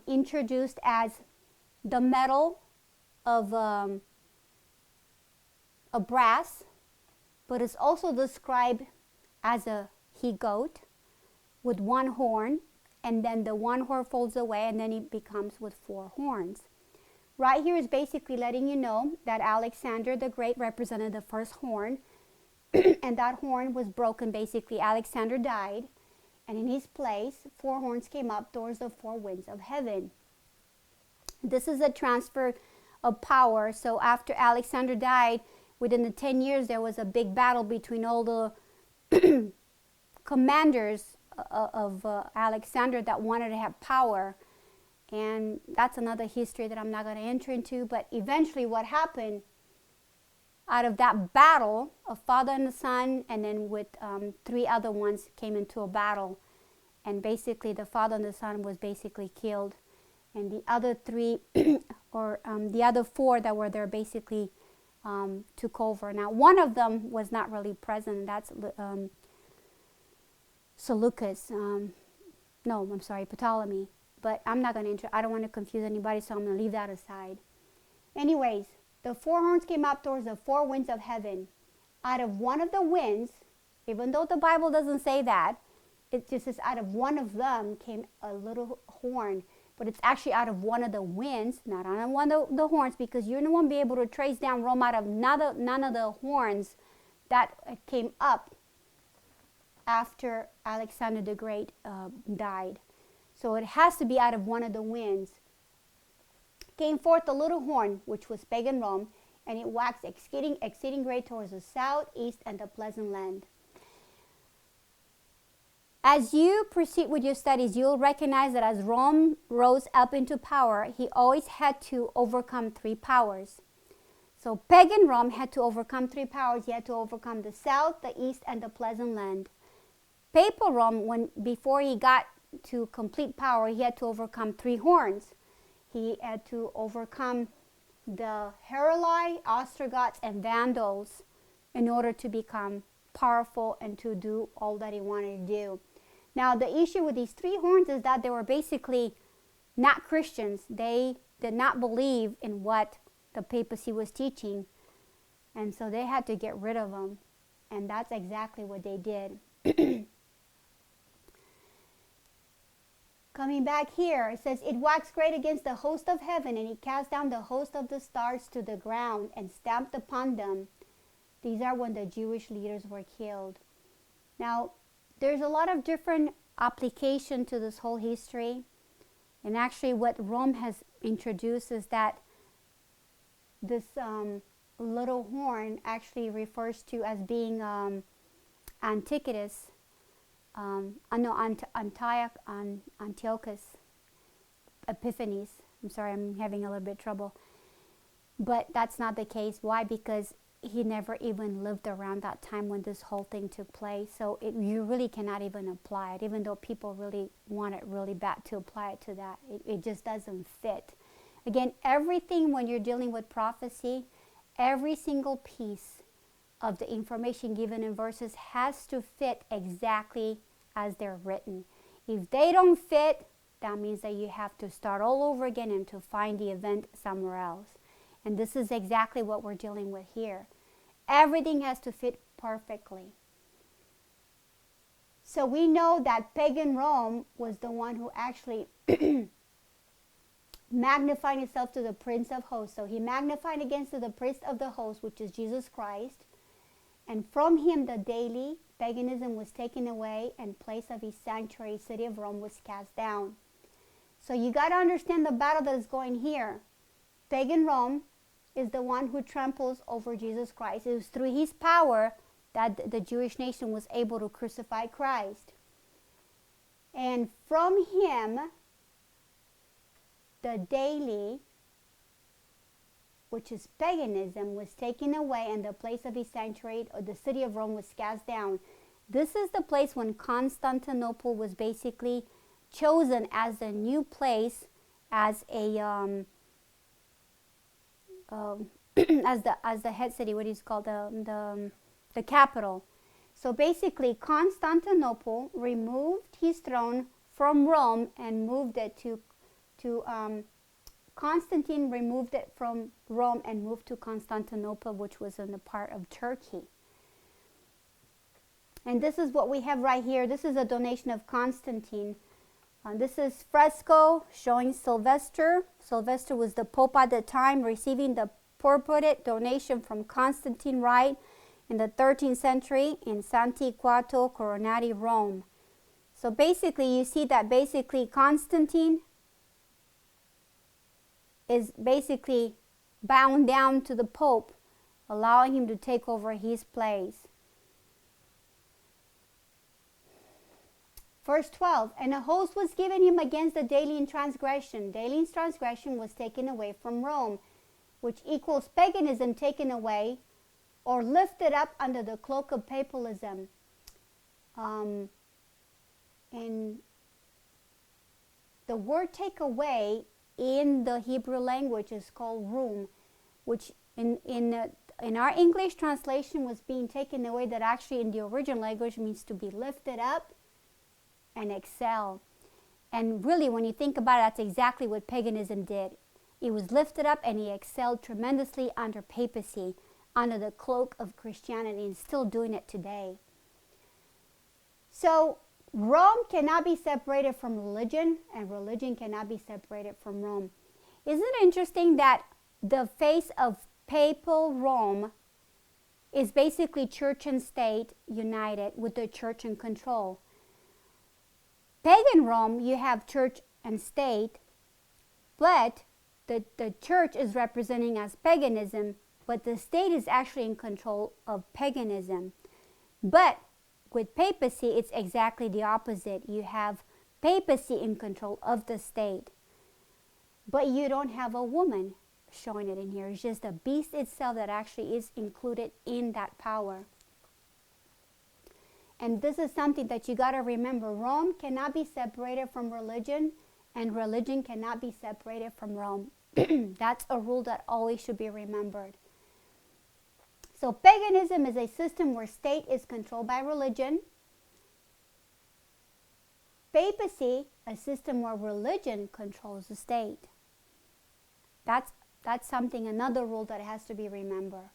introduced as the metal of a brass, but it's also described as a he-goat with one horn, and then the one horn folds away, and then it becomes with 4 horns. Right here is basically letting you know that Alexander the Great represented the first horn, and that horn was broken. Basically, Alexander died, and in his place, 4 horns came up towards the 4 winds of heaven. This is a transfer of power. So after Alexander died, within the 10 years, there was a big battle between all the commanders of Alexander that wanted to have power. And that's another history that I'm not going to enter into. But eventually what happened, out of that battle, a father and a son, and then with 3 other ones came into a battle. And basically the father and the son was basically killed. And the other 3, or the other 4 that were there basically took over. Now one of them was not really present, and that's Seleucus. Ptolemy. But I'm not going to I don't want to confuse anybody, so I'm going to leave that aside. Anyways, the 4 horns came up towards the 4 winds of heaven. Out of one of the winds, even though the Bible doesn't say that, it just says out of one of them came a little horn. But it's actually out of one of the winds, not out of one of the horns, because you won't be able to trace down Rome out of none of the horns that came up after Alexander the Great died. So it has to be out of one of the winds. Came forth the little horn, which was pagan Rome, and it waxed exceeding great towards the south, east, and the pleasant land. As you proceed with your studies, you'll recognize that as Rome rose up into power, he always had to overcome 3 powers. So pagan Rome had to overcome 3 powers. He had to overcome the south, the east, and the pleasant land. Papal Rome, before he got to complete power, he had to overcome 3 horns. He had to overcome the Heruli, Ostrogoths, and Vandals in order to become powerful and to do all that he wanted to do. Now, the issue with these 3 horns is that they were basically not Christians. They did not believe in what the papacy was teaching, and so they had to get rid of them, and that's exactly what they did. Coming back here, it says, it waxed great against the host of heaven, and he cast down the host of the stars to the ground and stamped upon them. These are when the Jewish leaders were killed. Now, there's a lot of different application to this whole history. And actually what Rome has introduced is that this little horn actually refers to as being Antiochus. Antiochus Epiphanes. I'm sorry, I'm having a little bit of trouble. But that's not the case. Why? Because he never even lived around that time when this whole thing took place. So you really cannot even apply it, even though people really want it really bad to apply it to that. It just doesn't fit. Again, everything when you're dealing with prophecy, every single piece of the information given in verses has to fit exactly as they're written. If they don't fit, that means that you have to start all over again and to find the event somewhere else. And this is exactly what we're dealing with here. Everything has to fit perfectly. So we know that pagan Rome was the one who actually magnified himself to the Prince of Hosts. So he magnified against the Prince of the Hosts, which is Jesus Christ. And from him the daily paganism was taken away, and place of his sanctuary, city of Rome, was cast down. So you got to understand the battle that is going here. Pagan Rome is the one who tramples over Jesus Christ. It was through his power that the Jewish nation was able to crucify Christ. And from him, the daily, which is paganism, was taken away, and the place of his sanctuary, or the city of Rome, was cast down. This is the place when Constantinople was basically chosen as the new place, as a as the head city, what is called the capital. So basically, Constantinople removed his throne from Rome and moved it to Constantine removed it from Rome and moved to Constantinople, which was in the part of Turkey. And this is what we have right here. This is a donation of Constantine. This is fresco showing Sylvester. Sylvester was the Pope at the time, receiving the purported donation from Constantine Rite in the 13th century in Santi Quattro Coronati, Rome. So basically, you see that basically Constantine is basically bound down to the Pope, allowing him to take over his place. Verse 12, and a host was given him against the Delian transgression. Delian's transgression was taken away from Rome, which equals paganism taken away or lifted up under the cloak of papalism. And the word take away in the Hebrew language is called rum, which in our English translation was being taken away, that actually in the original language means to be lifted up and excel. And really, when you think about it, that's exactly what paganism did. It was lifted up and he excelled tremendously under papacy, under the cloak of Christianity, and still doing it today. So Rome cannot be separated from religion, and religion cannot be separated from Rome. Isn't it interesting that the face of papal Rome is basically church and state united, with the church in control? Pagan Rome, you have church and state, but the church is representing as paganism, but the state is actually in control of paganism. But with papacy, it's exactly the opposite. You have papacy in control of the state, but you don't have a woman showing it in here. It's just the beast itself that actually is included in that power. And this is something that you got to remember. Rome cannot be separated from religion, and religion cannot be separated from Rome. That's a rule that always should be remembered. So paganism is a system where state is controlled by religion. Papacy, a system where religion controls the state. That's something, another rule that has to be remembered.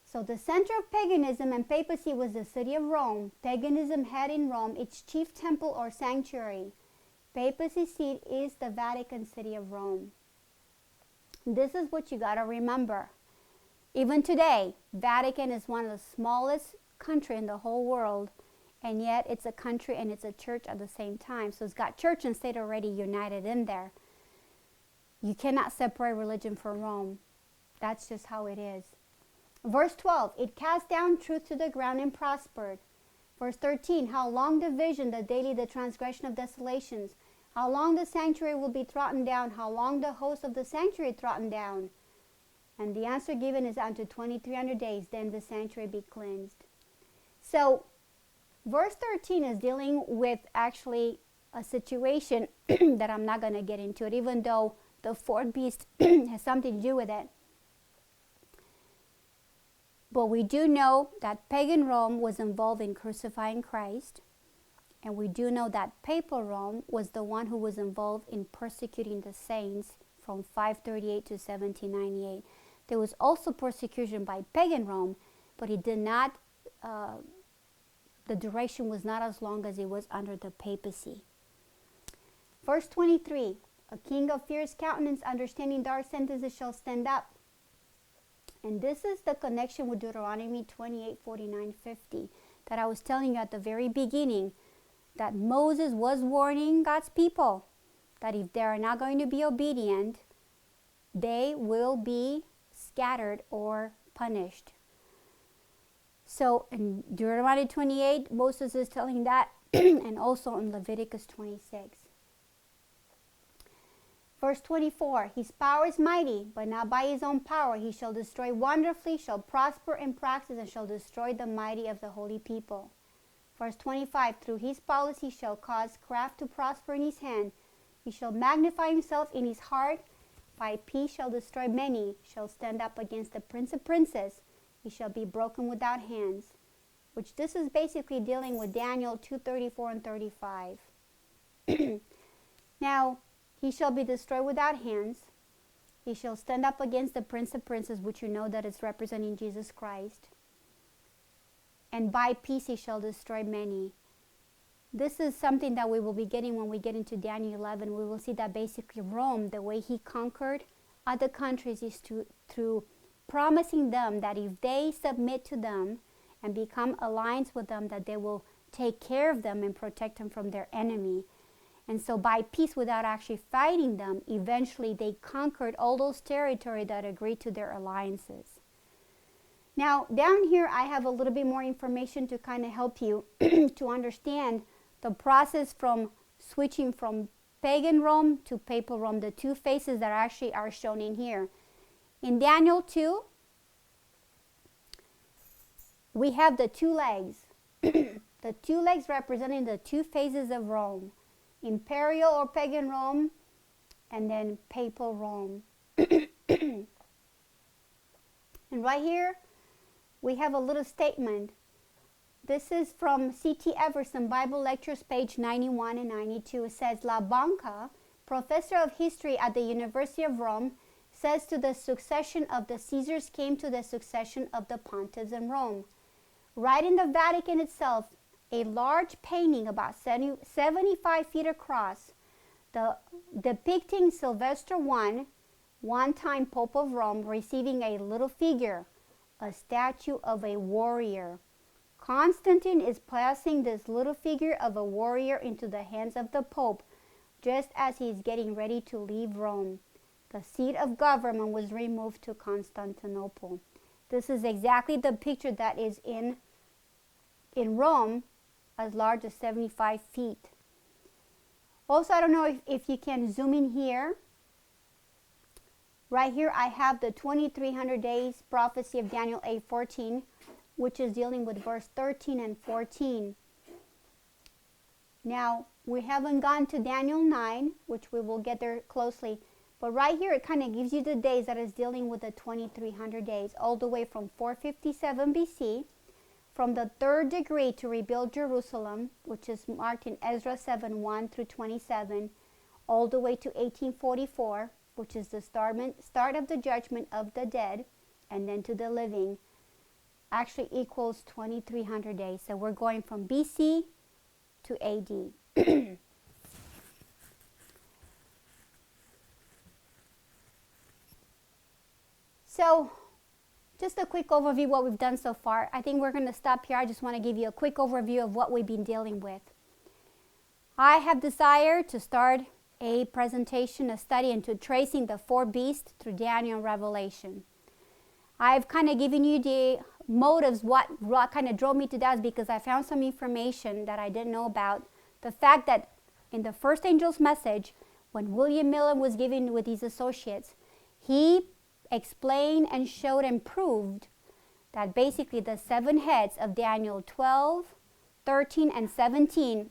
So the center of paganism and papacy was the city of Rome. Paganism had in Rome its chief temple or sanctuary. Papacy's seat is the Vatican City of Rome. This is what you got to remember. Even today, Vatican is one of the smallest countries in the whole world, and yet it's a country and it's a church at the same time. So it's got church and state already united in there. You cannot separate religion from Rome. That's just how it is. Verse 12, it cast down truth to the ground and prospered. Verse 13, how long the vision, the daily, the transgression of desolations? How long the sanctuary will be trodden down? How long the host of the sanctuary trodden down? And the answer given is unto 2300 days, then the sanctuary be cleansed. So verse 13 is dealing with actually a situation that I'm not going to get into it, even though the fourth beast has something to do with it. But we do know that pagan Rome was involved in crucifying Christ. And we do know that papal Rome was the one who was involved in persecuting the saints from 538 to 1798. There was also persecution by pagan Rome, but it did not, the duration was not as long as it was under the papacy. Verse 23, a king of fierce countenance, understanding dark sentences, shall stand up. And this is the connection with Deuteronomy 28, 49, 50 that I was telling you at the very beginning, that Moses was warning God's people that if they are not going to be obedient, they will be scattered or punished. So in Deuteronomy 28, Moses is telling that, and also in Leviticus 26. Verse 24, his power is mighty, but not by his own power. He shall destroy wonderfully, shall prosper in practice, and shall destroy the mighty of the holy people. Verse 25, through his policy shall cause craft to prosper in his hand. He shall magnify himself in his heart. By peace shall destroy many, shall stand up against the prince of princes. He shall be broken without hands. Which this is basically dealing with Daniel 2:34 and 35. Now, he shall be destroyed without hands. He shall stand up against the prince of princes, which you know that is representing Jesus Christ. And by peace he shall destroy many. This is something that we will be getting when we get into Daniel 11. We will see that basically Rome, the way he conquered other countries is through promising them that if they submit to them and become alliance with them, that they will take care of them and protect them from their enemy. And so by peace, without actually fighting them, eventually they conquered all those territories that agreed to their alliances. Now, down here, I have a little bit more information to kind of help you to understand the process from switching from pagan Rome to papal Rome, the two phases that actually are shown in here. In Daniel 2, we have the two legs. The two legs representing the two phases of Rome. Imperial or pagan Rome, and then papal Rome. And right here, we have a little statement. This is from C.T. Everson, Bible Lectures, page 91 and 92. It says, La Banca, professor of history at the University of Rome, says to the succession of the Caesars came to the succession of the pontiffs in Rome. Right in the Vatican itself, a large painting about 75 feet across, depicting Sylvester I, one-time Pope of Rome, receiving a little figure, a statue of a warrior. Constantine is placing this little figure of a warrior into the hands of the Pope, just as he is getting ready to leave Rome. The seat of government was removed to Constantinople. This is exactly the picture that is in Rome, as large as 75 feet. Also, I don't know if you can zoom in here. Right here, I have the 2300 days prophecy of Daniel 8:14, which is dealing with verse 13 and 14. Now, we haven't gone to Daniel 9, which we will get there closely. But right here, it kind of gives you the days that is dealing with the 2300 days, all the way from 457 BC, from the third degree to rebuild Jerusalem, which is marked in Ezra 7:1 through 27, all the way to 1844, which is the start of the judgment of the dead, and then to the living, actually equals 2300 days. So we're going from BC to AD. So, just a quick overview of what we've done so far. I think we're going to stop here. I just want to give you a quick overview of what we've been dealing with. I have desired to start a presentation, a study into tracing the four beasts through Daniel and Revelation. I've kind of given you the motives, what kind of drove me to that is because I found some information that I didn't know about. The fact that in the first angel's message, when William Miller was giving with his associates, he explained and showed and proved that basically the 7 heads of Daniel 12, 13, and 17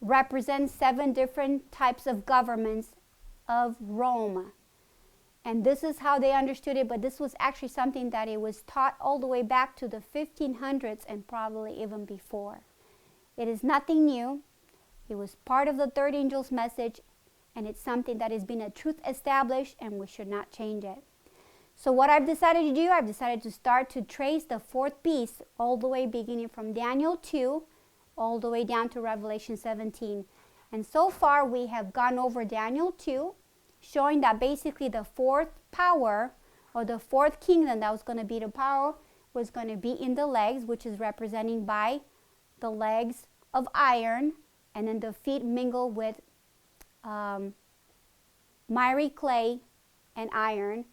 represent 7 different types of governments of Rome. And this is how they understood it, but this was actually something that it was taught all the way back to the 1500s and probably even before. It is nothing new. It was part of the third angel's message, and it's something that has been a truth established, and we should not change it. So what I've decided to do, I've decided to start to trace the 4th beast all the way beginning from Daniel 2 all the way down to Revelation 17. And so far we have gone over Daniel 2, showing that basically the 4th power or the 4th kingdom that was going to be the power was going to be in the legs, which is representing by the legs of iron, and then the feet mingle with miry clay and iron.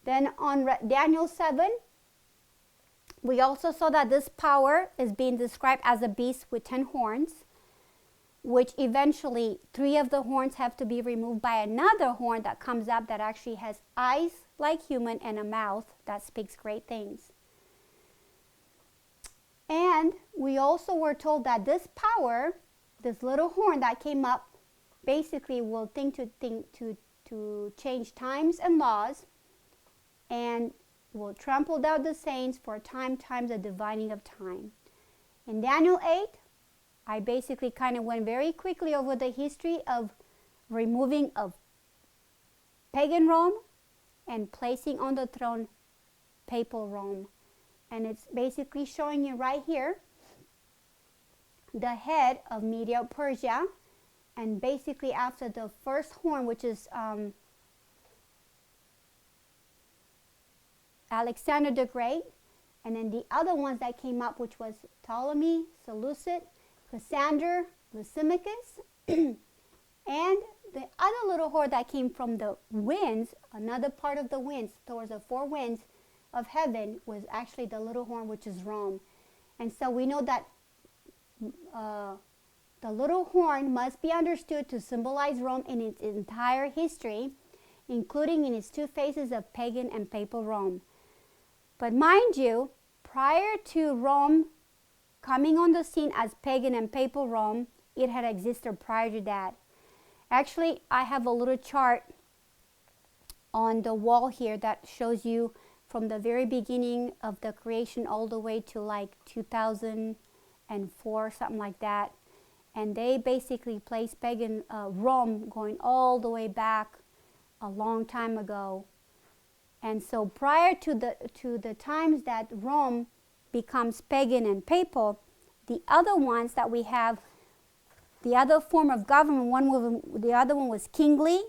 Then on Daniel 7, we also saw that this power is being described as a beast with 10 horns, which eventually 3 of the horns have to be removed by another horn that comes up that actually has eyes like human and a mouth that speaks great things. And we also were told that this power, this little horn that came up, basically will think to change times and laws, and will trample down the saints for times the dividing of time. In Daniel 8, I basically kind of went very quickly over the history of removing of pagan Rome and placing on the throne papal Rome. And it's basically showing you right here the head of Media-Persia, and basically after the first horn, which is Alexander the Great, and then the other ones that came up, which was Ptolemy, Seleucid, Cassander, Lysimachus, and the other little horn that came from the winds, another part of the winds, towards the 4 winds of heaven, was actually the little horn, which is Rome. And so we know that the little horn must be understood to symbolize Rome in its entire history, including in its 2 phases of pagan and papal Rome. But mind you, prior to Rome coming on the scene as pagan and papal Rome, it had existed prior to that. Actually, I have a little chart on the wall here that shows you from the very beginning of the creation all the way to like 2004, something like that. And they basically place pagan Rome going all the way back a long time ago. And so prior to the times that Rome becomes pagan and papal, the other ones that we have, the other form of government, the other one was kingly,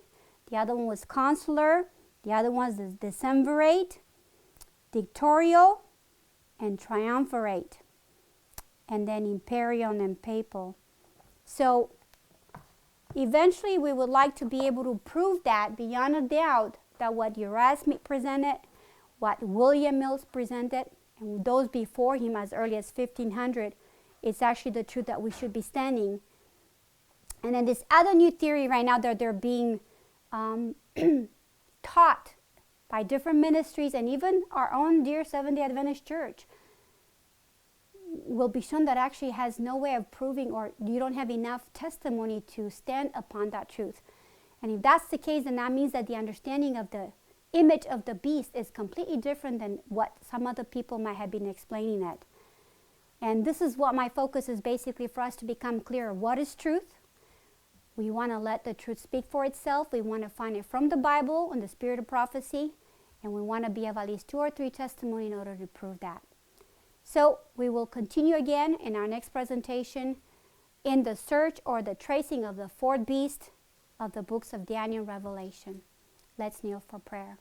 the other one was consular, the other one was decemvirate, dictatorial, and triumvirate, and then imperial and papal. So eventually we would like to be able to prove that beyond a doubt, that what Erasmus presented, what William Mills presented, and those before him as early as 1500, it's actually the truth that we should be standing. And then this other new theory right now that they're being taught by different ministries and even our own dear Seventh-day Adventist Church will be shown that actually has no way of proving, or you don't have enough testimony to stand upon that truth. And if that's the case, then that means that the understanding of the image of the beast is completely different than what some other people might have been explaining it. And this is what my focus is, basically for us to become clear. What is truth? We want to let the truth speak for itself. We want to find it from the Bible and the spirit of prophecy. And we want to be of at least 2 or 3 testimony in order to prove that. So we will continue again in our next presentation in the search or the tracing of the 4th beast of the books of Daniel and Revelation. Let's kneel for prayer.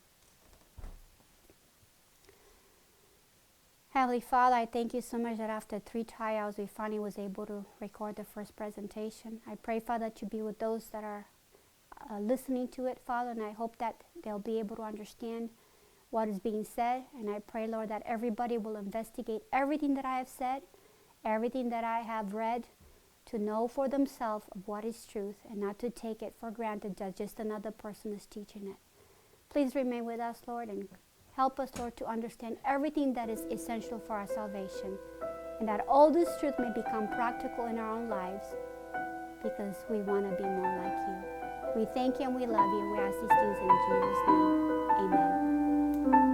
Heavenly Father, I thank you so much that after 3 trials we finally was able to record the first presentation. I pray, Father, that you be with those that are listening to it, Father, and I hope that they'll be able to understand what is being said. And I pray, Lord, that everybody will investigate everything that I have said, everything that I have read, to know for themselves what is truth and not to take it for granted that just another person is teaching it. Please remain with us, Lord, and help us, Lord, to understand everything that is essential for our salvation, and that all this truth may become practical in our own lives, because we want to be more like you. We thank you and we love you. We ask these things in Jesus' name. Amen.